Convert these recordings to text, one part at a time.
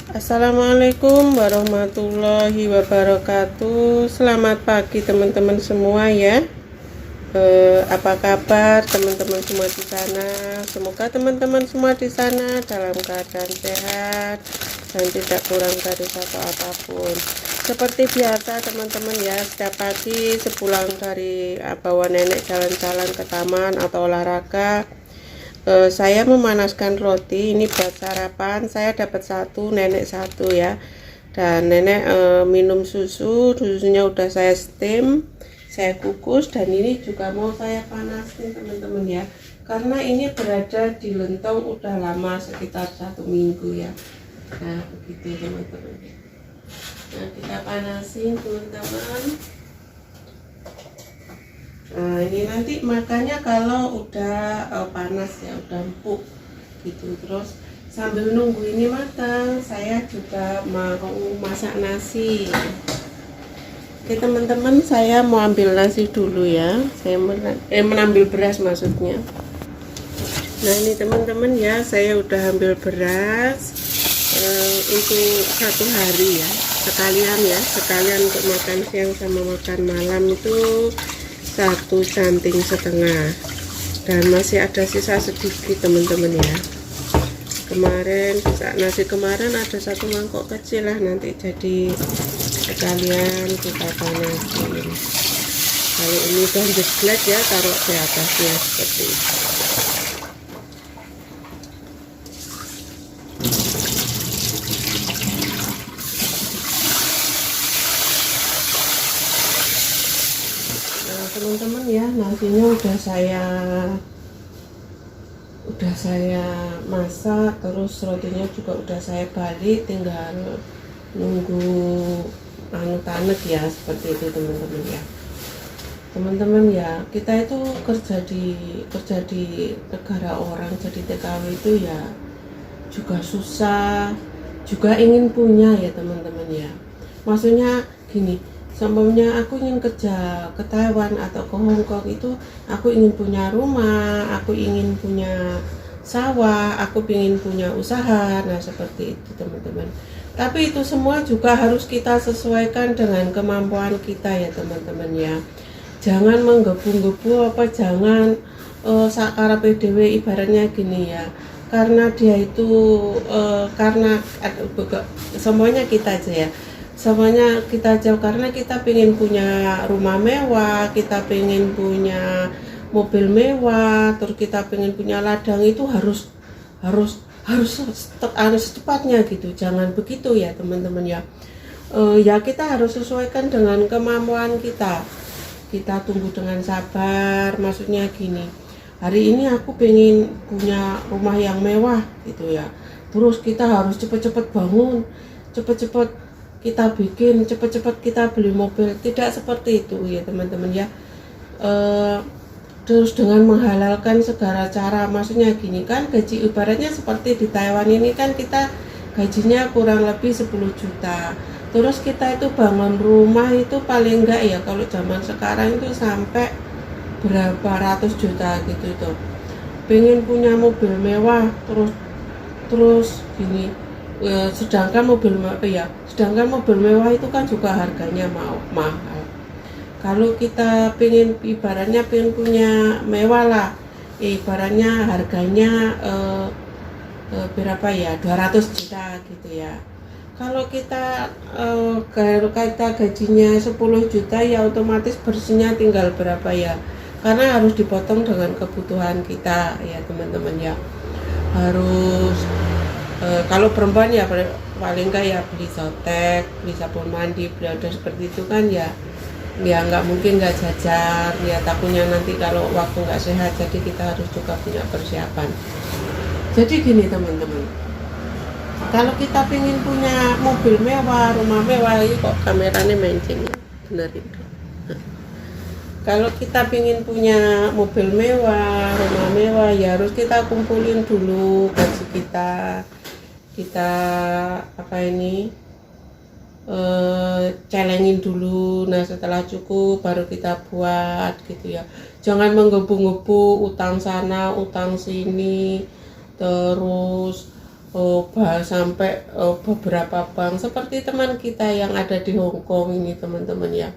Assalamualaikum warahmatullahi wabarakatuh. Selamat pagi teman-teman semua ya. Apa kabar teman-teman semua di sana? Semoga teman-teman semua di sana dalam keadaan sehat dan tidak kurang dari satu apapun. Seperti biasa teman-teman ya, setiap pagi sepulang dari bawa nenek jalan-jalan ke taman atau olahraga, saya memanaskan roti ini buat sarapan. Saya dapat satu, nenek satu ya. Dan nenek minum susunya udah saya steam, saya kukus, dan ini juga mau saya panasin teman-teman ya, karena ini berada di lentong udah lama, sekitar 1 minggu ya. Nah begitu teman-teman. Nah kita panasin teman-teman. Nah ini nanti makannya kalau udah panas ya, udah empuk gitu. Terus sambil nunggu ini matang, saya juga mau masak nasi. Oke teman-teman, saya mau ambil nasi dulu ya. Saya menambil beras maksudnya. Nah ini teman-teman ya, saya udah ambil beras untuk 1 hari ya, sekalian untuk makan siang sama makan malam itu 1,5 cm, dan masih ada sisa sedikit teman-teman ya. Kemarin nasi kemarin ada 1 mangkok kecil lah, nanti jadi sekalian kita panasin. Kalau ini udah jeglek ya, taruh di atasnya seperti itu. Teman-teman ya, nasinya udah saya masak, terus rotinya juga udah saya balik, tinggal nunggu tanek ya, seperti itu teman-teman ya. Teman-teman ya, kita itu kerja di negara orang, jadi TKW itu ya juga susah, juga ingin punya ya teman-teman ya. Maksudnya gini, seumpamanya aku ingin kerja ke Taiwan atau ke Hong Kong, itu aku ingin punya rumah, aku ingin punya sawah, aku ingin punya usaha. Nah seperti itu teman-teman. Tapi itu semua juga harus kita sesuaikan dengan kemampuan kita ya teman-teman ya. Jangan menggebu-gebu, jangan sakara PDW, ibaratnya gini ya, karena dia itu karena semuanya kita aja ya, semuanya kita jauh, karena kita pengen punya rumah mewah, kita pengen punya mobil mewah, terus kita pengen punya ladang, itu harus secepatnya gitu. Jangan begitu ya teman-teman ya. Ya kita harus sesuaikan dengan kemampuan kita. Kita tunggu dengan sabar. Maksudnya gini, hari ini aku pengen punya rumah yang mewah gitu ya, terus kita harus cepet-cepet bangun, cepet-cepet kita bikin, cepat-cepat kita beli mobil. Tidak seperti itu ya teman-teman ya. Terus dengan menghalalkan segala cara, maksudnya gini kan, gaji ibaratnya seperti di Taiwan ini kan, kita gajinya kurang lebih 10 juta, terus kita itu bangun rumah itu paling enggak ya, kalau zaman sekarang itu sampai berapa ratus juta gitu tuh. Pengen punya mobil mewah, terus gini, sedangkan mobil mewah itu kan juga harganya mahal. Kalau kita ibaratnya pengen punya mewah lah, ibaratnya harganya berapa ya, 200 juta gitu ya. Kalau kita gajinya 10 juta ya, otomatis bersihnya tinggal berapa ya, karena harus dipotong dengan kebutuhan kita ya teman-teman ya. Harus kalau perempuan ya paling enggak ya beli sotek, beli sabun mandi, beli order seperti itu kan ya nggak mungkin nggak jajar ya, takutnya nanti kalau waktu nggak sehat, jadi kita harus juga punya persiapan. Jadi gini teman-teman, kalau kita ingin punya mobil mewah, rumah mewah, ini kok kameranya menceng ya, benerin. Kalau kita ingin punya mobil mewah, rumah mewah, ya harus kita kumpulin dulu gaji kita celengin dulu. Nah setelah cukup baru kita buat gitu ya. Jangan menggebu-gebu, utang sana utang sini, terus sampai beberapa bank, seperti teman kita yang ada di Hong Kong ini teman-teman ya.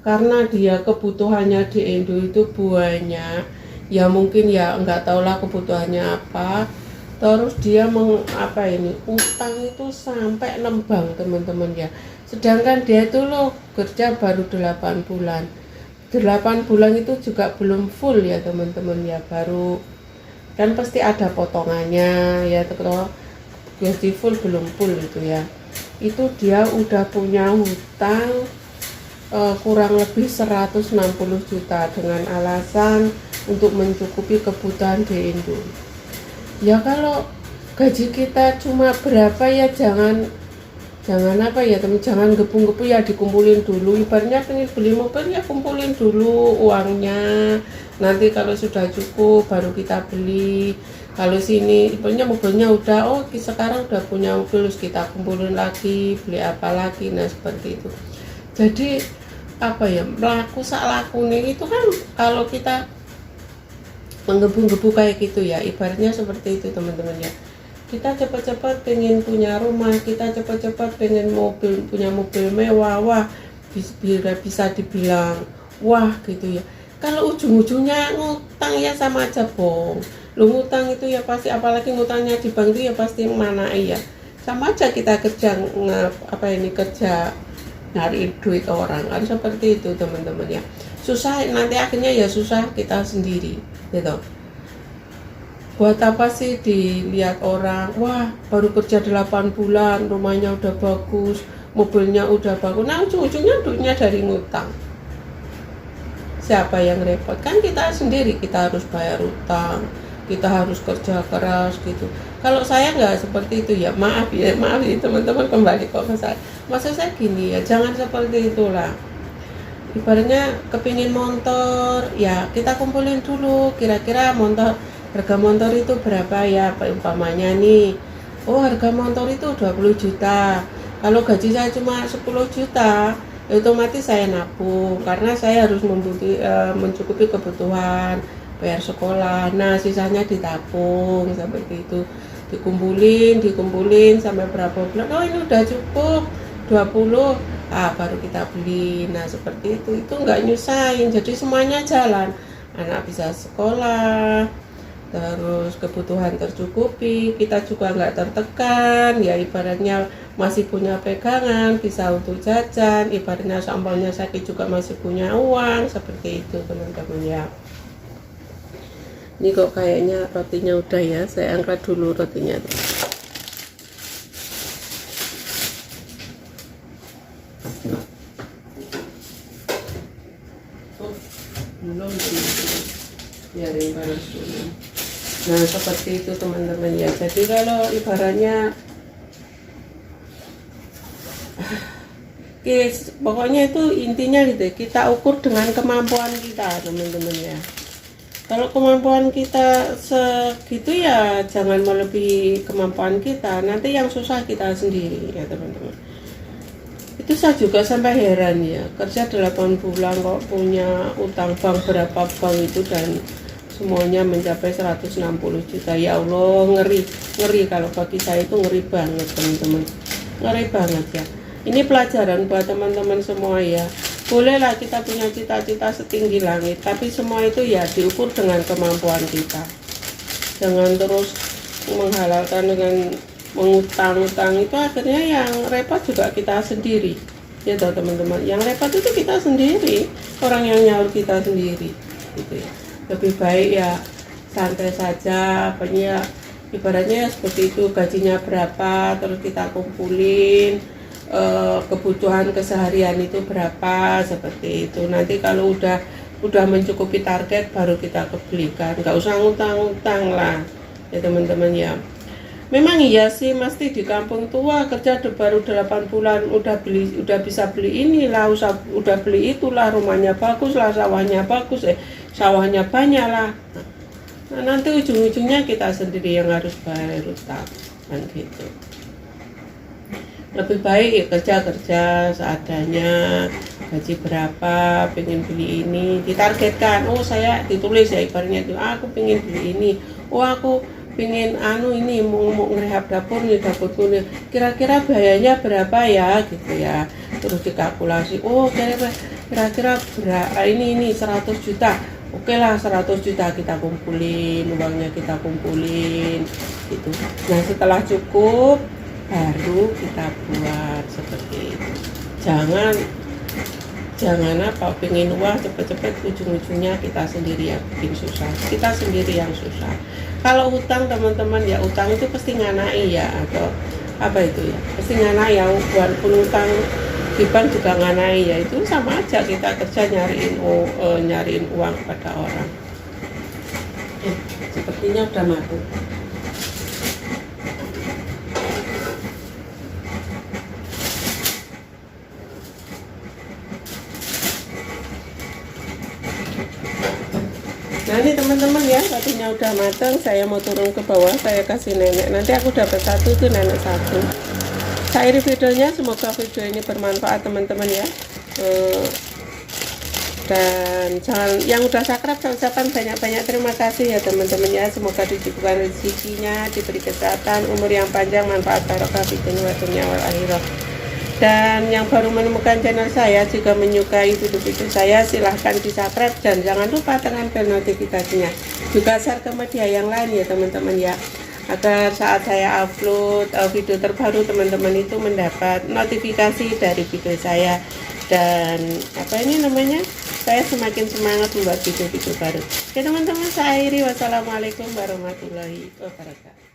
Karena dia kebutuhannya di Indo itu banyak, ya mungkin ya nggak tahulah kebutuhannya apa, terus dia utang itu sampai 6 bank teman-teman ya. Sedangkan dia itu loh kerja baru 8 bulan. 8 bulan itu juga belum full ya teman-teman ya, baru kan pasti ada potongannya ya, kalau gaji full belum full itu ya. Itu dia udah punya hutang kurang lebih 160 juta dengan alasan untuk mencukupi kebutuhan di Indo. Ya kalau gaji kita cuma berapa ya jangan apa ya teman, jangan gebu-gebu ya, dikumpulin dulu. Ibaratnya pengen beli mobil ya kumpulin dulu uangnya, nanti kalau sudah cukup baru kita beli. Kalau sini ibaratnya mobilnya udah sekarang udah punya mobil, terus kita kumpulin lagi beli apa lagi. Nah seperti itu. Jadi melaku sak lakune itu kan, kalau kita menggebu-gebu kayak gitu ya, ibaratnya seperti itu teman-teman ya. Kita cepat-cepat pengen punya rumah, kita cepat-cepat pengen punya mobil mewah, wah bisa dibilang wah gitu ya. Kalau ujung-ujungnya ngutang ya sama aja bohong. Lu ngutang itu ya pasti, apalagi ngutangnya di bank itu ya pasti mana ya. Sama aja kita kerja kerja nyari duit orang, harus seperti itu teman-teman ya. Susah nanti akhirnya ya susah kita sendiri gitu. Buat apa sih dilihat orang, wah baru kerja 8 bulan, rumahnya udah bagus, mobilnya udah bagus, nah ujung-ujungnya duitnya dari ngutang. Siapa yang repot? Kan kita sendiri, kita harus bayar utang, kita harus kerja keras gitu. Kalau saya nggak seperti itu ya, maaf ya teman-teman, kembali ke saya. Maksud saya gini ya, jangan seperti itulah. Ibaratnya kepingin motor, ya kita kumpulin dulu kira-kira harga motor itu berapa ya, umpamanya nih, harga motor itu 20 juta. Kalau gaji saya cuma 10 juta, otomatis saya nabung karena saya harus mencukupi kebutuhan, bayar sekolah. Nah sisanya ditabung seperti itu, dikumpulin sampai berapa bulan, ini udah cukup 20, baru kita beli. Nah seperti itu nggak nyusahin, jadi semuanya jalan, anak bisa sekolah, terus kebutuhan tercukupi, kita juga nggak tertekan ya, ibaratnya masih punya pegangan, bisa untuk jajan, ibaratnya seumpamanya sakit juga masih punya uang, seperti itu teman-teman ya. Ini kok kayaknya rotinya udah ya, saya angkat dulu rotinya. Belum, biarin panas dulu. Nah seperti itu teman-teman ya. Jadi kalau ibaratnya pokoknya itu intinya gitu, kita ukur dengan kemampuan kita teman-teman ya. Kalau kemampuan kita segitu ya jangan melebihi kemampuan kita, nanti yang susah kita sendiri ya teman-teman. Itu saya juga sampai heran ya, kerja 8 bulan kok punya utang bank berapa bank itu, dan semuanya mencapai 160 juta. Ya Allah, ngeri kalau bagi saya itu ngeri banget teman-teman, ngeri banget ya. Ini pelajaran buat teman-teman semua ya. Bolehlah kita punya cita-cita setinggi langit, tapi semua itu ya diukur dengan kemampuan kita. Jangan terus menghalalkan dengan mengutang-utang, itu akhirnya yang repot juga kita sendiri ya toh teman-teman. Yang repot itu kita sendiri, orang yang nyaur kita sendiri gitu ya. Lebih baik ya santai saja, ibaratnya seperti itu, gajinya berapa terus kita kumpulin, kebutuhan keseharian itu berapa, seperti itu. Nanti kalau udah mencukupi target baru kita kebelikan, nggak usah ngutang-ngutang lah ya teman-teman ya. Memang iya sih, mesti di kampung tua kerja baru 8 bulan udah bisa beli inilah, udah beli itulah, rumahnya bagus lah, sawahnya bagus, sawahnya banyak lah. Nah, nanti ujung-ujungnya kita sendiri yang harus bayar utang kan gitu. Lebih baik ya kerja seadanya, gaji berapa, pengen beli ini, ditargetkan. Saya ditulis ya ibaratnya itu, aku pengen beli ini, aku pingin ini mau ngerehab dapur nih, dapurku nih, kira-kira biayanya berapa ya gitu ya. Terus dikalkulasi, oh kira-kira ini 100 juta. Oke lah, 100 juta kita kumpulin, uangnya kita kumpulin gitu. Nah setelah cukup baru kita buat seperti itu. Jangan pengen uang cepet-cepet, ujung-ujungnya kita sendiri yang bikin susah, kita sendiri yang susah. Kalau utang teman-teman ya, utang itu pasti nganai ya, atau apa itu ya, pasti nganai ya. Walaupun utang di bank juga nganai ya, itu sama aja kita kerja nyariin uang kepada orang. Sepertinya udah matang. Nah ini teman-teman ya, rotinya udah matang. Saya mau turun ke bawah, saya kasih nenek. Nanti aku dapat satu, itu nenek satu. Saya akhiri videonya, semoga video ini bermanfaat teman-teman ya. Dan yang udah subscribe, saya ucapkan banyak-banyak terima kasih ya teman-teman ya. Semoga dicukupkan rezekinya, diberi kesehatan, umur yang panjang, manfaat barokah di dunia wal akhirah. Dan yang baru menemukan channel saya, jika menyukai video-video saya, silahkan di subscribe dan jangan lupa tekan bel notifikasinya. Juga share ke media yang lain ya teman-teman ya, agar saat saya upload video terbaru teman-teman itu mendapat notifikasi dari video saya. Dan saya semakin semangat membuat video-video baru. Oke teman-teman, saya akhiri. Wassalamualaikum warahmatullahi wabarakatuh.